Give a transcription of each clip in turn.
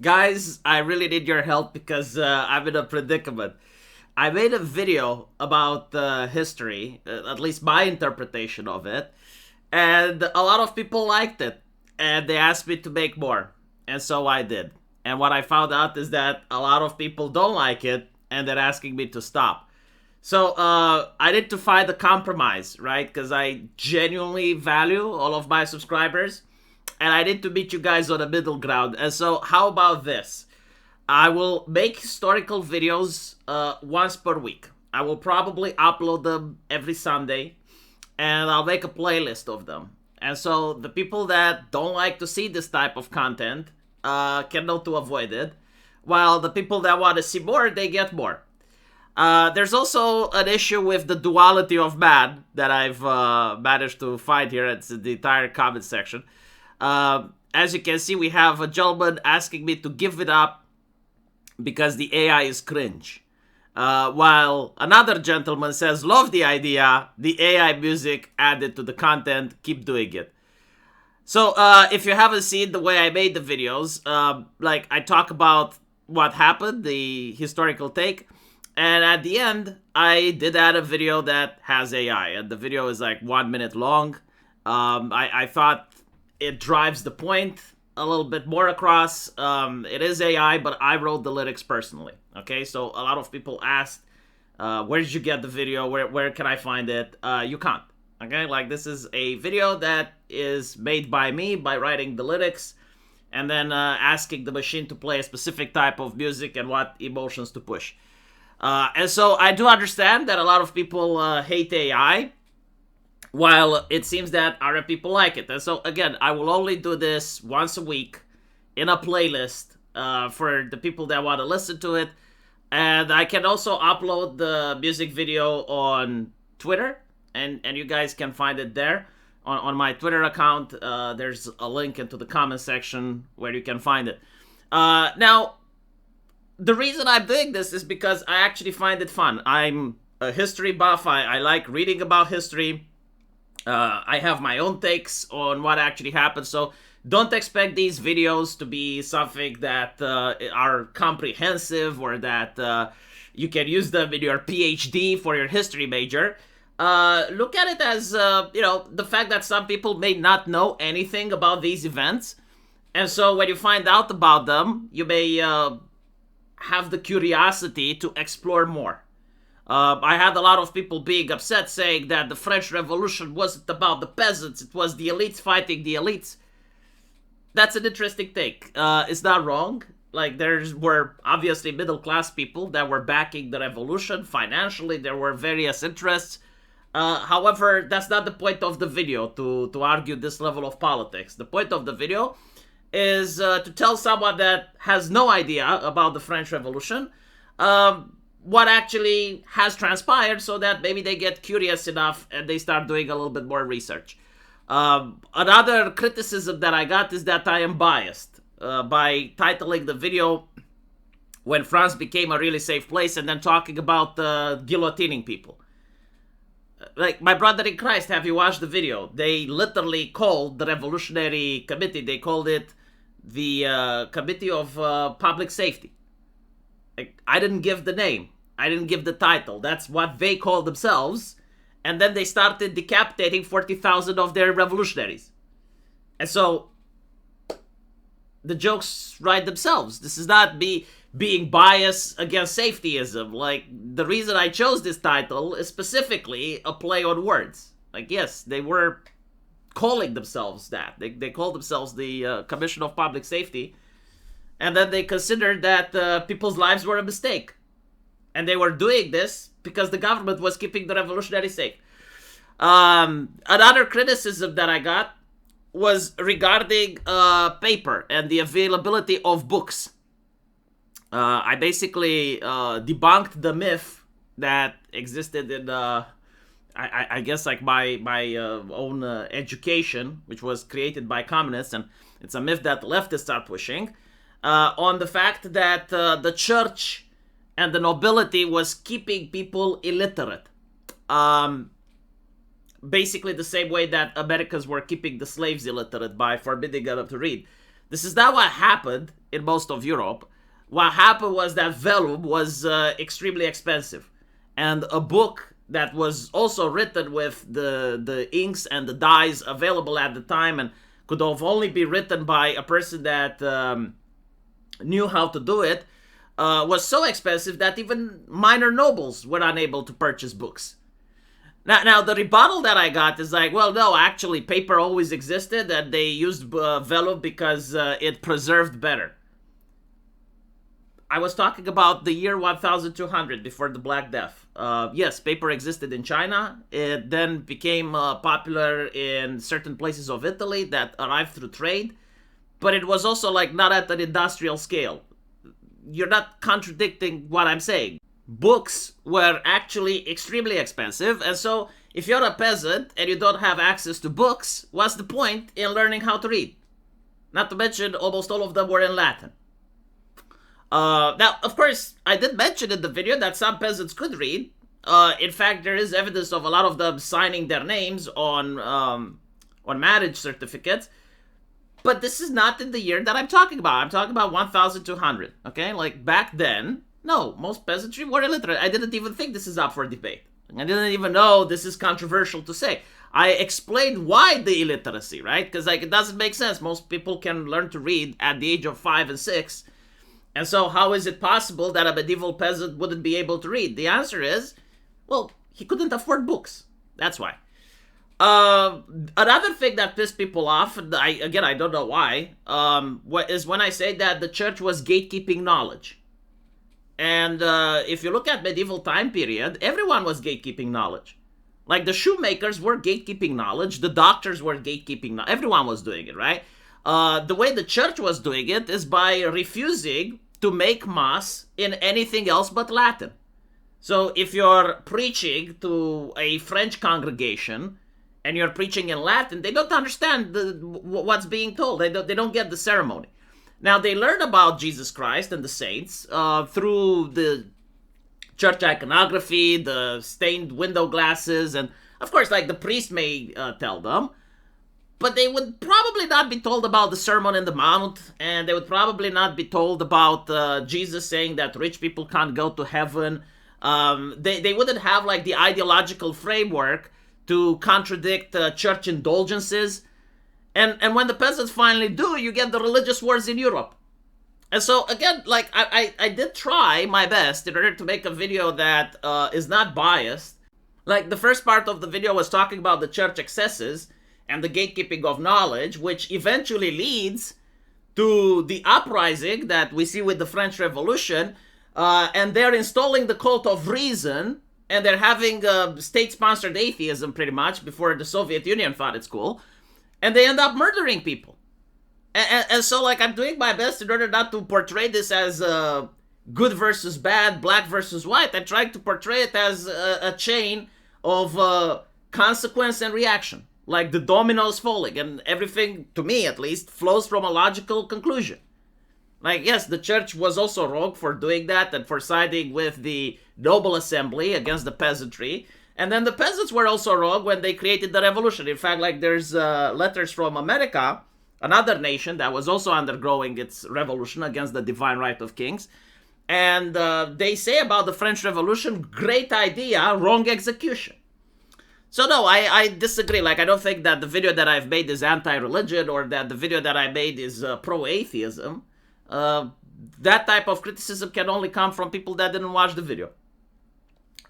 Guys, I really need your help because I'm in a predicament. I made a video about history, at least my interpretation of it, and a lot of people liked it, and they asked me to make more, and so I did. And what I found out is that a lot of people don't like it, and they're asking me to stop. So I need to find a compromise, right? Because I genuinely value all of my subscribers, and I need to meet you guys on a middle ground. And so, how about this? I will make historical videos once per week. I will probably upload them every Sunday, and I'll make a playlist of them. And so, the people that don't like to see this type of content can know to avoid it, while the people that want to see more, they get more. There's also an issue with the duality of man that I've managed to find here. It's in the entire comment section. As you can see, we have a gentleman asking me to give it up because the AI is cringe. While another gentleman says, love the idea, the AI music added to the content, keep doing it. So, if you haven't seen the way I made the videos, like I talk about what happened, the historical take, and at the end, I did add a video that has AI, and the video is like 1 minute long. I thought it drives the point a little bit more across. It is AI, but I wrote the lyrics personally. Okay, so a lot of people asked, where did you get the video? Where can I find it? You can't. Okay, like this is a video that is made by me by writing the lyrics and then asking the machine to play a specific type of music and what emotions to push. And so I do understand that a lot of people hate AI, while it seems that other people like it. And so, again, I will only do this once a week in a playlist for the people that want to listen to it. And I can also upload the music video on Twitter, and you guys can find it there. On my Twitter account, there's a link into the comment section where you can find it. Now, the reason I'm doing this is because I actually find it fun. I'm a history buff. I like reading about history. I have my own takes on what actually happened, so don't expect these videos to be something that are comprehensive or that you can use them in your PhD for your history major. Look at it as, the fact that some people may not know anything about these events, and so when you find out about them, you may have the curiosity to explore more. I had a lot of people being upset saying that the French Revolution wasn't about the peasants, it was the elites fighting the elites. That's an interesting take. It's not wrong. Like, there were obviously middle class people that were backing the revolution financially, there were various interests. However, that's not the point of the video to argue this level of politics. The point of the video is to tell someone that has no idea about the French Revolution what actually has transpired so that maybe they get curious enough and they start doing a little bit more research. Another criticism that I got is that I am biased by titling the video When France Became a Really Safe Place and then talking about guillotining people. Like, my brother in Christ, have you watched the video? They literally called the Revolutionary Committee, they called it the Committee of Public Safety. Like, I didn't give the name. I didn't give the title. That's what they called themselves. And then they started decapitating 40,000 of their revolutionaries. And so, the jokes write themselves. This is not being biased against safetyism. Like, the reason I chose this title is specifically a play on words. Like, yes, they were calling themselves that. They called themselves the Commission of Public Safety. And then they considered that people's lives were a mistake. And they were doing this because the government was keeping the revolutionaries safe. Another criticism that I got was regarding paper and the availability of books. I basically debunked the myth that existed in, I guess, like my own education, which was created by communists, and it's a myth that leftists are pushing, on the fact that the church and the nobility was keeping people illiterate. Basically the same way that Americans were keeping the slaves illiterate by forbidding them to read. This is not what happened in most of Europe, what happened was that vellum was extremely expensive. And a book that was also written with the inks and the dyes available at the time and could have only be written by a person that knew how to do it, was so expensive that even minor nobles were unable to purchase books. Now, the rebuttal that I got is like, well, no, actually, paper always existed, and they used vellum because it preserved better. I was talking about the year 1200 before the Black Death. Yes, paper existed in China. It then became popular in certain places of Italy that arrived through trade. But it was also like not at an industrial scale. You're not contradicting what I'm saying. Books were actually extremely expensive. And so if you're a peasant and you don't have access to books, what's the point in learning how to read? Not to mention almost all of them were in Latin. Now, of course, I did mention in the video that some peasants could read. In fact, there is evidence of a lot of them signing their names on marriage certificates. But this is not in the year that I'm talking about. I'm talking about 1200, okay? Like, back then, no, most peasantry were illiterate. I didn't even think this is up for debate. I didn't even know this is controversial to say. I explained why the illiteracy, right? Because, like, it doesn't make sense. Most people can learn to read at the age of 5 and 6. And so how is it possible that a medieval peasant wouldn't be able to read? The answer is, well, he couldn't afford books. That's why. Another thing that pissed people off, I don't know why, is when I say that the church was gatekeeping knowledge. And if you look at medieval time period, everyone was gatekeeping knowledge. Like the shoemakers were gatekeeping knowledge, the doctors were gatekeeping knowledge, everyone was doing it, right? The way the church was doing it is by refusing to make mass in anything else but Latin. So if you're preaching to a French congregation and you're preaching in Latin, they don't understand what's being told. They don't get the ceremony. Now, they learn about Jesus Christ and the saints through the church iconography, the stained window glasses, and of course, like the priest may tell them, but they would probably not be told about the Sermon on the Mount, and they would probably not be told about Jesus saying that rich people can't go to heaven. They wouldn't have like the ideological framework to contradict church indulgences. And when the peasants finally do, you get the religious wars in Europe. And so, again, like, I did try my best in order to make a video that is not biased. Like, the first part of the video was talking about the church excesses and the gatekeeping of knowledge, which eventually leads to the uprising that we see with the French Revolution. And they're installing the cult of reason, and they're having state-sponsored atheism, pretty much, before the Soviet Union thought it's cool. And they end up murdering people. And so, like, I'm doing my best in order not to portray this as good versus bad, black versus white. I'm trying to portray it as a chain of consequence and reaction. Like the dominoes falling, and everything, to me at least, flows from a logical conclusion. Like, yes, the church was also wrong for doing that and for siding with the noble assembly against the peasantry. And then the peasants were also wrong when they created the revolution. In fact, like, there's letters from America, another nation that was also undergoing its revolution against the divine right of kings. And they say about the French Revolution, great idea, wrong execution. So no, I disagree. Like, I don't think that the video that I've made is anti-religion or that the video that I made is pro-atheism. That type of criticism can only come from people that didn't watch the video.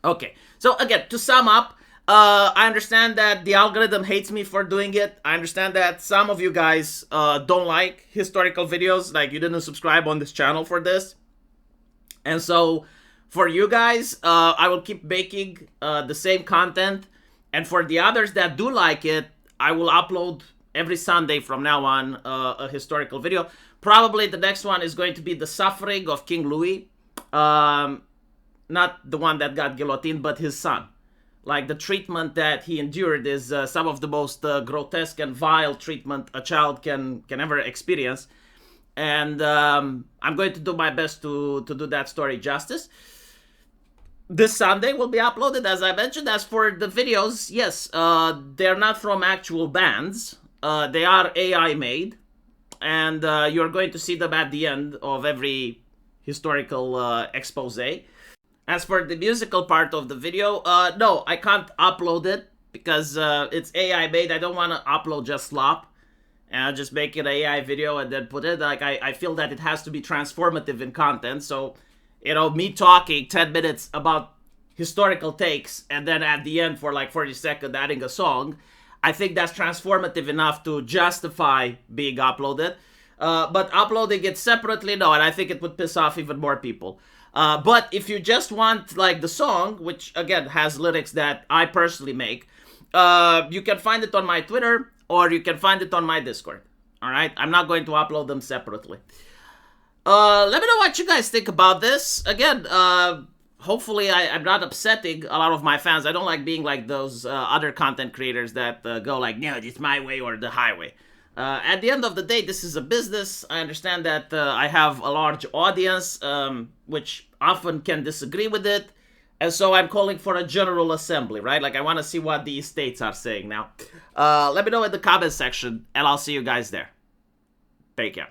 Okay, so again, to sum up, I understand that the algorithm hates me for doing it. I understand that some of you guys don't like historical videos, like you didn't subscribe on this channel for this. And so for you guys, I will keep making the same content. And for the others that do like it, I will upload every Sunday from now on a historical video. Probably the next one is going to be the suffering of King Louis. Not the one that got guillotined, but his son. Like, the treatment that he endured is some of the most grotesque and vile treatment a child can ever experience. And I'm going to do my best to do that story justice. This Sunday will be uploaded, as I mentioned. As for the videos, yes, they're not from actual bands. They are AI made. and you're going to see them at the end of every historical expose. As for the musical part of the video, no, I can't upload it because it's AI made. I don't want to upload just slop and just make it an AI video and then put it. Like, I feel that it has to be transformative in content. So, me talking 10 minutes about historical takes and then at the end for like 40 seconds adding a song, I think that's transformative enough to justify being uploaded. But uploading it separately, no, and I think it would piss off even more people. But if you just want like the song, which again has lyrics that I personally make, you can find it on my Twitter or you can find it on my Discord. All right, I'm not going to upload them separately. Let me know what you guys think about this. Again, hopefully I'm not upsetting a lot of my fans. I don't like being like those other content creators that go like, no, it's my way or the highway. At the end of the day, this is a business. I understand that I have a large audience, which often can disagree with it. And so I'm calling for a general assembly, right? Like, I want to see what these states are saying now. Let me know in the comment section, and I'll see you guys there. Take care.